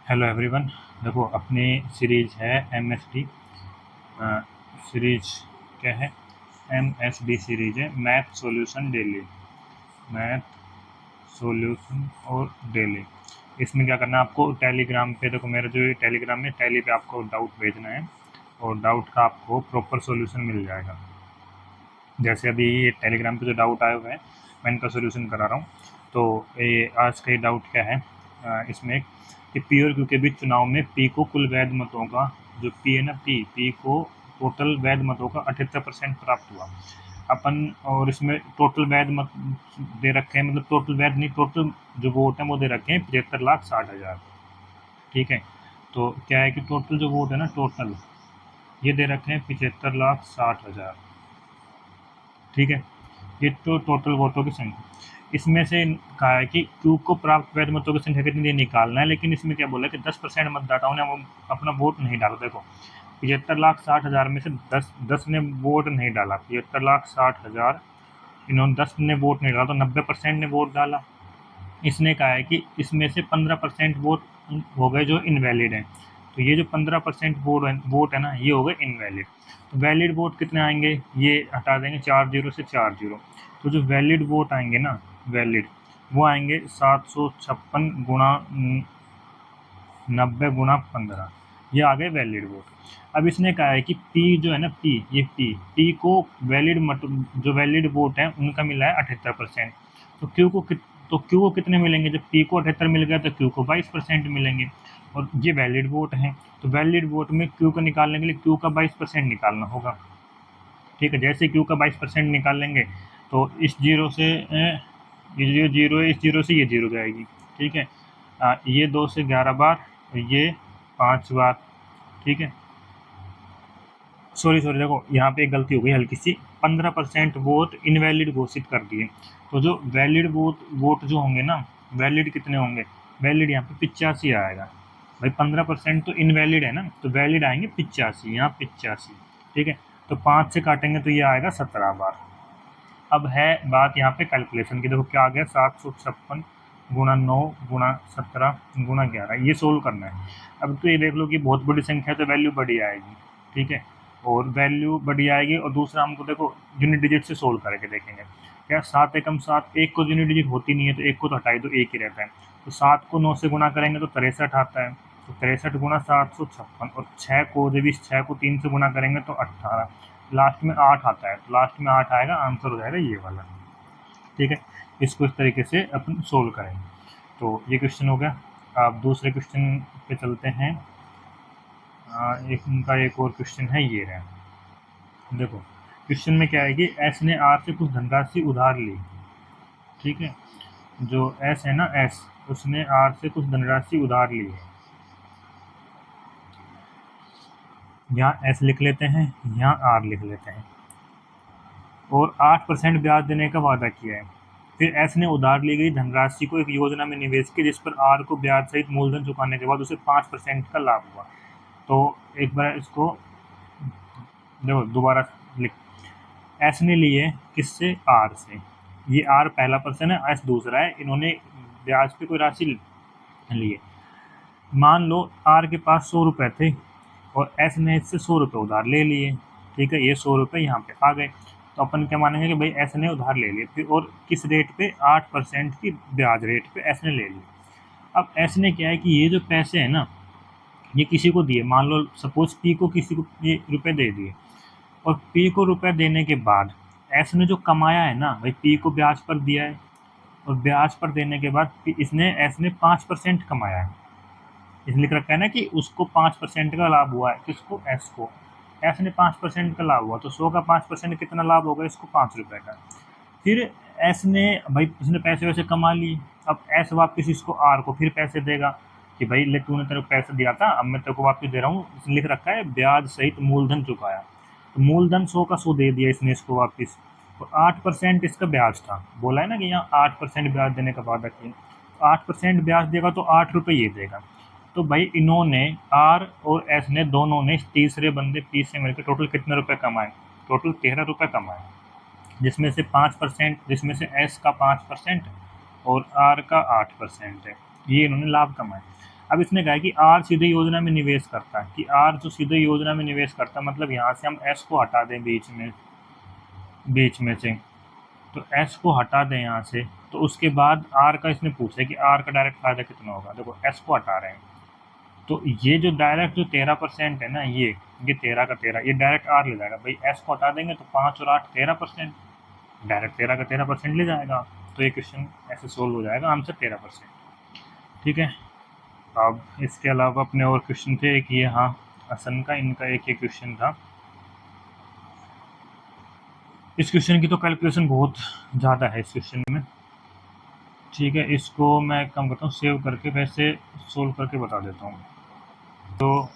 Hello everyone. देखो अपनी series है एमएसडी सीरीज क्या है, एमएसडी सीरीज है, math solution daily, math solution और डेली। इसमें क्या करना है आपको, टेलीग्राम पे देखो, मेरा जो टेलीग्राम में टेली पे आपको डाउट भेजना है और डाउट का आपको प्रॉपर सॉल्यूशन मिल जाएगा। जैसे अभी ये टेलीग्राम पे जो डाउट आया हुआ है मैं इनका सॉल्यूशन करा रहा हूँ। तो ये आज का ये डाउट क्या है, इसमें कि पी और क्यू के बीच चुनाव में पी को कुल वैध मतों का, जो पी है ना, पी को टोटल वैध मतों का 78% प्राप्त हुआ अपन। और इसमें टोटल वैध मत दे रखे हैं, मतलब टोटल वैध नहीं, टोटल जो वोट है वो दे रखे हैं 75,60,000। ठीक है, तो क्या है कि टोटल जो वोट है ना, टोटल ये दे रखे हैं 75,60,000। ठीक है, ये तो टोटल वोटों की संख्या। इसमें से कहा है कि क्यू को प्राप्त वैध मतों की संख्या कितनी निकालना है, लेकिन इसमें क्या बोला कि 10% मतदाताओं ने वो अपना वोट नहीं डाला। देखो 75,60,000 में से 10 ने वोट नहीं डाला, 75,60,000 इन्होंने 10 ने वोट नहीं डाला, तो 90% ने वोट डाला। इसने कहा है कि इसमें से 15% वोट हो गए जो इनवैलिड हैं। तो ये जो 15% वोट है ना, ये हो गए इनवैलिड। तो वैलिड वोट कितने आएंगे, ये हटा देंगे 4 जीरो से 4 जीरो। तो जो वैलिड वोट आएंगे ना, वैलिड वो आएंगे 756 गुणा 90 गुणा 15, ये आ गए वैलिड वोट। अब इसने कहा है कि पी जो है ना, पी को वैलिड मत, जो वैलिड वोट है उनका मिला है 78%। तो क्यू को कितने मिलेंगे, जब पी को 78 मिल गया तो क्यू को 22% मिलेंगे। और ये वैलिड वोट हैं, तो वैलिड वोट में क्यू को निकालने के लिए क्यू का 22% निकालना होगा। ठीक है, जैसे क्यू का 22% निकाल लेंगे तो इस जीरो से ये जो जीरो है, इस जीरो से ये जीरो जाएगी। ठीक है, ये 2 से 11 बार, ये 5 बार। ठीक है, सॉरी देखो यहाँ पे एक गलती हो गई हल्की सी, 15% वोट इनवैलिड घोषित कर दिए। तो जो वैलिड वोट जो होंगे ना, वैलिड कितने होंगे, वैलिड यहाँ पे 85 आएगा। भाई 15% तो इनवैलिड है ना, तो वैलिड आएंगे 85, यहाँ 85। ठीक है, तो 5 से काटेंगे तो ये आएगा 17 बार। अब है बात यहाँ पे कैलकुलेशन की, देखो क्या आ गया, 756 गुणा 9 गुणा 17 गुणा 11, ये सोल्व करना है। अब तो ये देख लो कि बहुत बड़ी संख्या है तो वैल्यू बड़ी आएगी। ठीक है, और वैल्यू बड़ी आएगी। और दूसरा हमको देखो यूनिट डिजिट से सोल्व करके देखेंगे। क्या 7 एकम 7, एक को यूनिट डिजिट होती नहीं है तो एक को तो हटाई दो, एक ही रहता है। तो 7 को 9 से गुणा करेंगे तो 63 आता है, तो 63 गुणा 756। और 6 को, जब इस 6 को 3 से गुणा करेंगे तो 18, लास्ट में 8 आता है, तो लास्ट में 8 आएगा, आंसर हो जाएगा ये वाला। ठीक है, इसको इस तरीके से अपन सोल्व करेंगे। तो ये क्वेश्चन हो गया। अब दूसरे क्वेश्चन पे चलते हैं। एक उनका एक और क्वेश्चन है, ये रहा। देखो क्वेश्चन में क्या है कि एस ने आर से कुछ धनराशि उधार ली। ठीक है, जो एस है ना, एस, उसने आर से कुछ धनराशि उधार ली है। यहाँ एस लिख लेते हैं, यहाँ आर लिख लेते हैं, और 8% ब्याज देने का वादा किया है। फिर एस ने उधार ली गई धनराशि को एक योजना में निवेश किया जिस पर आर को ब्याज सहित मूलधन चुकाने के बाद उसे 5% का लाभ हुआ। तो एक बार इसको देखो दोबारा लिख, एस ने लिए किससे, आर से। ये आर पहला पर्सन है, एस दूसरा है, इन्होंने ब्याज पे कोई राशि लिए। मान लो आर के पास 100 रुपये थे और एस ने इससे 100 रुपये उधार ले लिए। ठीक है, ये 100 रुपये यहाँ पे आ गए, तो अपन क्या मानेंगे कि भाई एस ने उधार ले लिए, फिर और किस रेट पे, 8% की ब्याज रेट पे एस ने ले लिया। अब एस ने क्या है कि ये जो पैसे हैं ना, ये किसी को दिए, मान लो सपोज पी को किसी को ये रुपये दे दिए, और पी को रुपये देने के बाद एस ने जो कमाया है ना, भाई पी को ब्याज पर दिया है, और ब्याज पर देने के बाद इसने एस ने 5% कमाया है। इसलिए लिख रखा है ना कि उसको 5% का लाभ हुआ है, किसको, एस को। एस ने 5% का लाभ हुआ, तो 100 का 5% कितना लाभ होगा, इसको 5 रुपये का। फिर एस ने, भाई उसने पैसे वैसे कमा लिए, अब एस वापस इसको आर को फिर पैसे देगा कि भाई ले तूने तेरे को पैसे दिया था, अब मैं तेरे को वापस दे रहा हूँ। इसने लिख रखा है ब्याज सहित मूलधन चुकाया, तो मूलधन 100 का 100 दे दिया इसने इसको वापस। तो 8% इसका ब्याज था, बोला है ना कि यहाँ 8% ब्याज देने का वादा किया, तो 8% ब्याज देगा तो 8 रुपये ये देगा। तो भाई इन्होंने, आर और एस ने, दोनों ने, तीसरे बंदे पी से मिलकर टोटल कितने रुपए कमाए, टोटल 13 रुपये कमाए, जिसमें से 5%, जिसमें से एस का 5% और आर का 8% है, ये इन्होंने लाभ कमाए। अब इसने कहा है कि आर सीधे योजना में निवेश करता है, कि आर जो सीधे योजना में निवेश करता है, मतलब यहाँ से हम एस को हटा दें बीच में से, तो एस को हटा दें यहाँ से, तो उसके बाद आर का इसने पूछा है कि आर का डायरेक्ट फायदा कितना होगा। देखो एस को हटा रहे हैं, तो ये जो डायरेक्ट जो 13% है ना, ये 13 का 13, ये डायरेक्ट आर ले जाएगा भाई। एस को हटा देंगे तो 5 और 8 13%, डायरेक्ट 13 का 13% ले जाएगा। तो ये क्वेश्चन ऐसे सोल्व हो जाएगा, आंसर 13%। ठीक है, अब इसके अलावा अपने और क्वेश्चन थे, एक ये हाँ असन का, इनका एक ये क्वेश्चन था। इस क्वेश्चन की तो कैलकुलेशन बहुत ज़्यादा है इस क्वेश्चन में। ठीक है, इसको मैं कम करता हूँ, सेव करके वैसे सोल्व करके बता देता हूँ। तो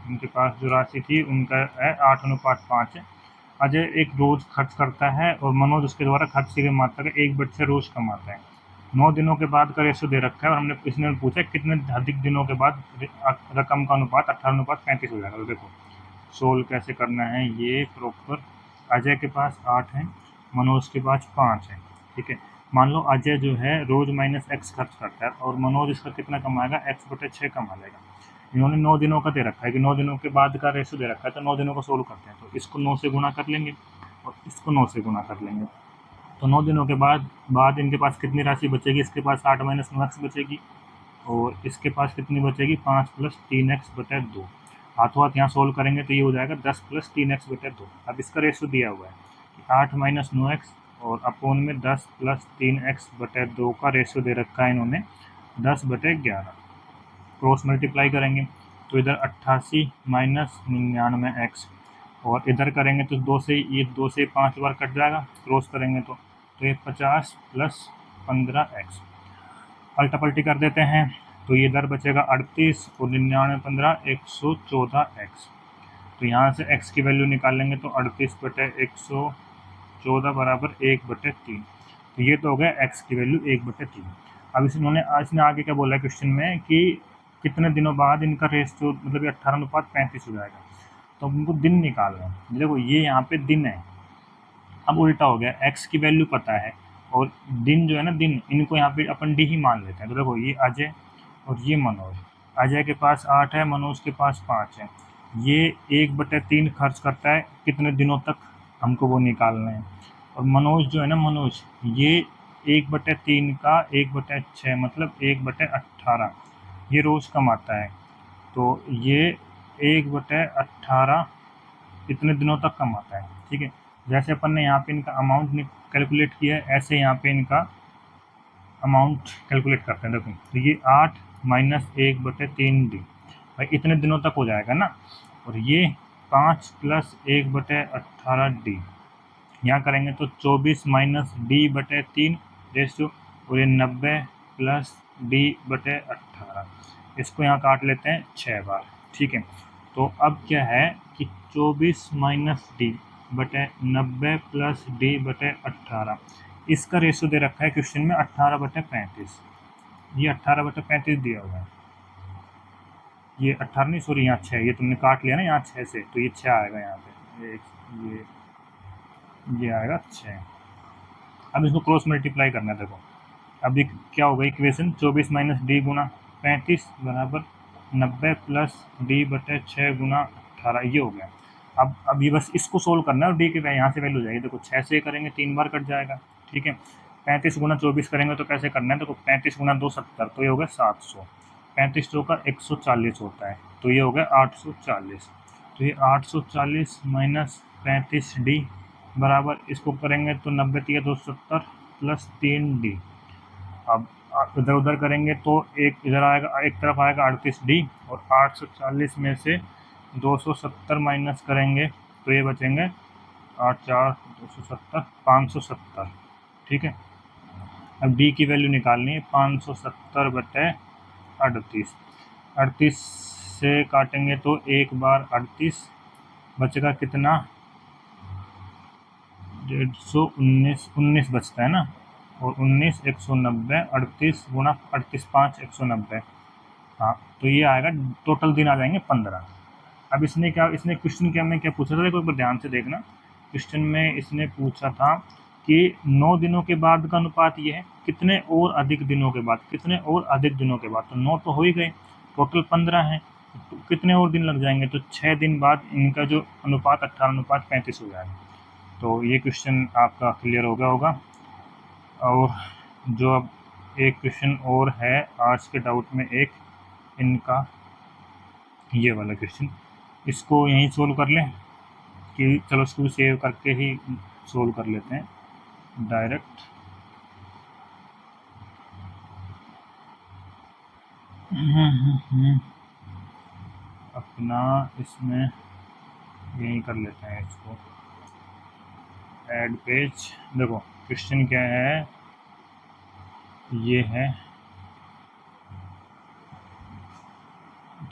उनके पास जो राशि थी उनका है 8:5 है। अजय एक रोज खर्च करता है और मनोज उसके द्वारा खर्च की गई मात्रा का 1/6 रोज कमाता है। 9 दिनों के बाद का रेशो दे रखा है और इसने पूछा कितने अधिक दिनों के बाद रकम का अनुपात 18:35 हो जाएगा। तो देखो सोल्व कैसे करना है ये प्रॉपर। अजय के पास 8 है, मनोज के पास 5 है। ठीक है, मान लो अजय जो है रोज -x खर्च करता है और मनोज इसका कितना कमाएगा, x/6 कमा लेगा। इन्होंने 9 दिनों का दे रखा है कि 9 दिनों के बाद का रेशो दे रखा है, तो 9 दिनों को सोल्व करते हैं। तो इसको 9 से गुणा कर लेंगे और इसको 9 से गुणा कर लेंगे। तो 9 दिनों के बाद इनके पास कितनी राशि बचेगी, इसके पास 8 - 9x बचेगी और इसके पास कितनी बचेगी 5 + 3x/2। हाथों हाथ यहाँ सोल्व करेंगे तो ये हो जाएगा 10 + 3x/2। अब इसका रेशो दिया हुआ है कि 8 - 9x और अपोन में 10 + 3x/2 का रेशो दे रखा है इन्होंने 10/11। क्रॉस मल्टीप्लाई करेंगे तो इधर 88 - 99x और इधर करेंगे तो 2 से 5 बार कट जाएगा, क्रॉस करेंगे तो ये 50 + 15x। पलटा पलटी कर देते हैं तो ये इधर बचेगा 38 और 99 15 114x। तो यहाँ से x की वैल्यू निकाल लेंगे तो 38/114 बराबर 1/3। तो ये तो हो गया x की वैल्यू 1/3। अब इसने आगे क्या बोला है क्वेश्चन में कि कितने दिनों बाद इनका रेशियो मतलब 18:35 हो जाएगा। तो हमको दिन निकालना है। देखो ये यहाँ पे दिन है, अब उल्टा हो गया, x की वैल्यू पता है और दिन जो है ना दिन, इनको यहाँ पे अपन डी ही मान लेते हैं। तो देखो ये अजय और ये मनोज, अजय के पास 8 है, मनोज के पास 5 है। ये 1/3 खर्च करता है कितने दिनों तक, हमको वो निकालना है। और मनोज जो है ना, मनोज ये 1/3 का 1/6 मतलब 1/18 ये रोज कमाता है। तो ये 1/18 इतने दिनों तक कमाता है। ठीक है, जैसे अपन ने यहाँ पे इनका अमाउंट कैलकुलेट किया है, ऐसे यहाँ पे इनका अमाउंट कैलकुलेट करते हैं। देखो तो ये 8 - 1/3 डी भाई इतने दिनों तक हो जाएगा ना, और ये 5 + 1/18 डी, यहाँ करेंगे तो 24 - d/3 रेशियो, और ये 90 + d/18। इसको यहाँ काट लेते हैं 6 बार। ठीक है, तो अब क्या है कि 24 - d/90 + d/18, इसका रेशियो दे रखा है क्वेश्चन में 18/35। ये 18/35 दिया हुआ है, ये 18 नहीं सॉरी यहाँ 6, ये तुमने काट लिया ना यहाँ 6 से, तो ये 6 आएगा यहाँ पे, ये आएगा 6। अब इसको क्रॉस मल्टीप्लाई करना है। देखो अब ये क्या होगा इक्वेशन, 24 - d गुना 35 बराबर 90 + d/6 गुना 18, ये हो गया। अब ये बस इसको सोल्व करना है और डी के यहाँ से वैल्यू जाएगी। देखो 6 से करेंगे 3 बार कट जाएगा। ठीक है, 35 × 24 करेंगे तो कैसे करना है, देखो 35 × 2 70, तो ये हो गया 700। 35 2 का 140 होता है, तो ये हो गया 840। तो ये 840 - 35d बराबर, इसको करेंगे तो 90 × 270 + 3d। अब इधर उधर करेंगे तो एक इधर आएगा, एक तरफ आएगा 38d, और 840 में से 270 माइनस करेंगे तो ये बचेंगे 8 4 270 570। ठीक है, अब d की वैल्यू निकालनी है, 570/38। 38 से काटेंगे तो एक बार 38 बचेगा कितना, 119 बचता है ना, और 19 190, 38 गुणा 38 5 190। हाँ, तो ये आएगा, टोटल दिन आ जाएंगे 15। अब इसने क्वेश्चन क्या में क्या पूछा था, देखो एक बार ध्यान से देखना। क्वेश्चन में इसने पूछा था कि 9 दिनों के बाद का अनुपात ये है, कितने और अधिक दिनों के बाद, कितने और अधिक दिनों के बाद, तो 9 तो हो ही गए, टोटल 15 हैं, तो कितने और दिन लग जाएंगे, तो 6 दिन बाद इनका जो अनुपात 18:35 हो जाएगा। तो ये क्वेश्चन आपका क्लियर हो गया होगा। और जो अब एक क्वेश्चन और है आज के डाउट में, एक इनका ये वाला क्वेश्चन, इसको यहीं सोल्व कर लें कि चलो इसको भी सेव करके ही सोल्व कर लेते हैं डायरेक्ट। अपना इसमें यहीं कर लेते हैं इसको, ऐड पेज। देखो क्वेश्चन क्या है, ये है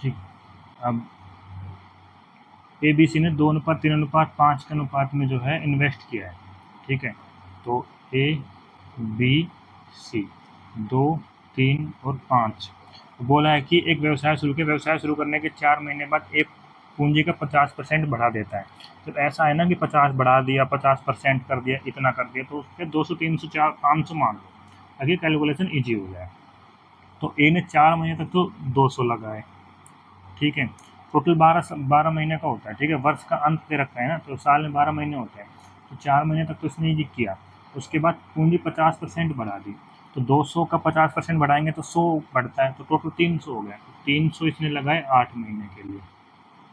ठीक। अब ABC ने 2:3:5 के अनुपात में जो है इन्वेस्ट किया है, ठीक है। तो ABC 2, 3 और 5 बोला है कि एक व्यवसाय शुरू करने के 4 महीने बाद एक पूंजी का 50% बढ़ा देता है। तो ऐसा है ना कि 50 बढ़ा दिया, 50% कर दिया, इतना कर दिया, तो उसके 200, 300, 400, 500 मान लो, ताकि कैलकुलेशन ईजी हो जाए। तो ए ने 4 महीने तक तो 200 लगाए, ठीक है। टोटल 12 महीने का होता है, ठीक है। वर्ष का अंत दे रखा है ना, तो साल में 12 महीने होते हैं, तो 4 महीने तक तो इसने ये किया। उसके बाद पूंजी 50% बढ़ा दी, तो 200 का 50% बढ़ाएंगे तो 100 बढ़ता है, तो टोटल 300 हो गया। 300 इसने लगाए 8 महीने के लिए।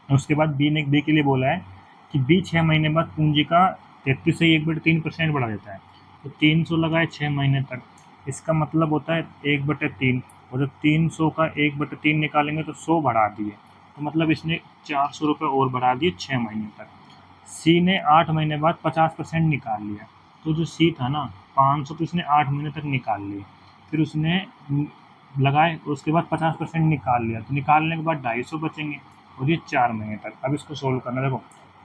उसके बाद बी के लिए बोला है कि बी 6 महीने बाद पूंजी का 33 से 1/3% बढ़ा देता है, तो 300 लगाए 6 महीने तक। इसका मतलब होता है 1/3, और जब 300 का 1/3 निकालेंगे तो 100 बढ़ा दिए, तो मतलब इसने 400 रुपये और बढ़ा दिए 6 महीने तक। सी ने 8 महीने बाद 50% निकाल लिया, तो जो सी था ना 500, तो इसने 8 महीने तक निकाल लिए। फिर उसने लगाए, उसके बाद 50% निकाल लिया, तो निकालने के बाद 250 बचेंगे, और ये 4 महीने तक। अब इसको सोल्व करना, देखो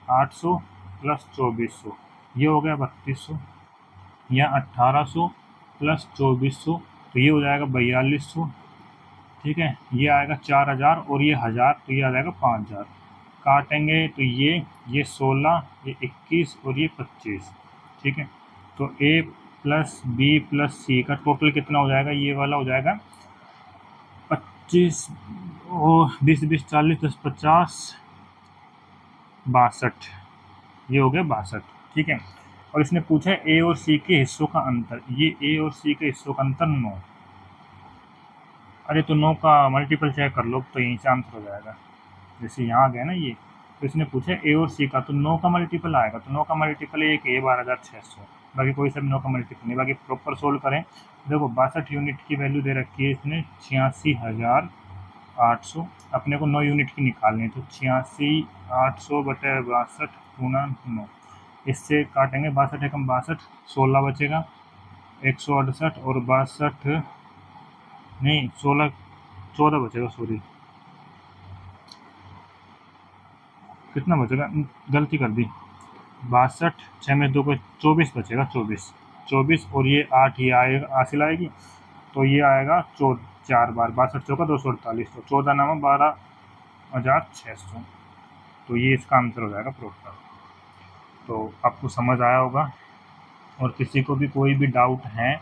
800 प्लस 2400 ये हो गया 3200, या 1800 प्लस 2400 तो ये हो जाएगा 4200, ठीक है। ये आएगा 4000 और ये 1000, तो ये आ जाएगा 5000। काटेंगे तो ये 16, ये 21 और ये 25, ठीक है। तो ए प्लस बी प्लस सी का टोटल कितना हो जाएगा, ये वाला हो जाएगा 25 और 20, 20, 40, 10, 50, 62, ये हो गया 62, ठीक है। और इसने पूछा है ए और सी के हिस्सों का अंतर, ये ए और सी के हिस्सों का अंतर 9। अरे तो 9 का मल्टीपल चेक कर लो, तो यहीं से आंसर हो जाएगा। जैसे यहाँ आ गया ना ये, तो इसने पूछा ए और सी का, तो 9 का मल्टीपल आएगा, तो 9 का मल्टीपल एक ए 12600, बाकी कोई सा भी 9 का मल्टीपल नहीं। बाकी प्रॉपर सोल्व करें, देखो 62 यूनिट की वैल्यू दे रखी है इसने 86,800, अपने को 9 यूनिट की निकालनी है, तो 86,800 बटे 62 गुना 9, इससे काटेंगे 62 एकम 62, 16 बचेगा, 168 और 62 नहीं 16, 14 बचेगा, सॉरी कितना बचेगा, गलती कर दी, 62, 6 में 2 को 24 बचेगा, 24 और ये 8 ये आएगा, हासिल आएगी, तो ये आएगा 4 बार 62 चौका 248, तो 14 नामा 12,600, तो ये इसका आंसर हो जाएगा प्रॉपर। तो आपको समझ आया होगा, और किसी को भी कोई भी डाउट है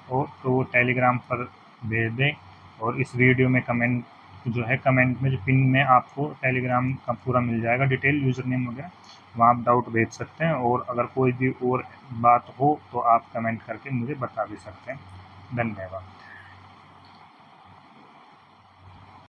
और तो वो टेलीग्राम पर भेज दें, और इस वीडियो में कमेंट जो है, कमेंट में जो पिन में आपको टेलीग्राम का पूरा मिल जाएगा डिटेल, यूज़र नेम वगैरह, वहाँ आप डाउट भेज सकते हैं। और अगर कोई भी और बात हो तो आप कमेंट करके मुझे बता भी सकते हैं। धन्यवाद।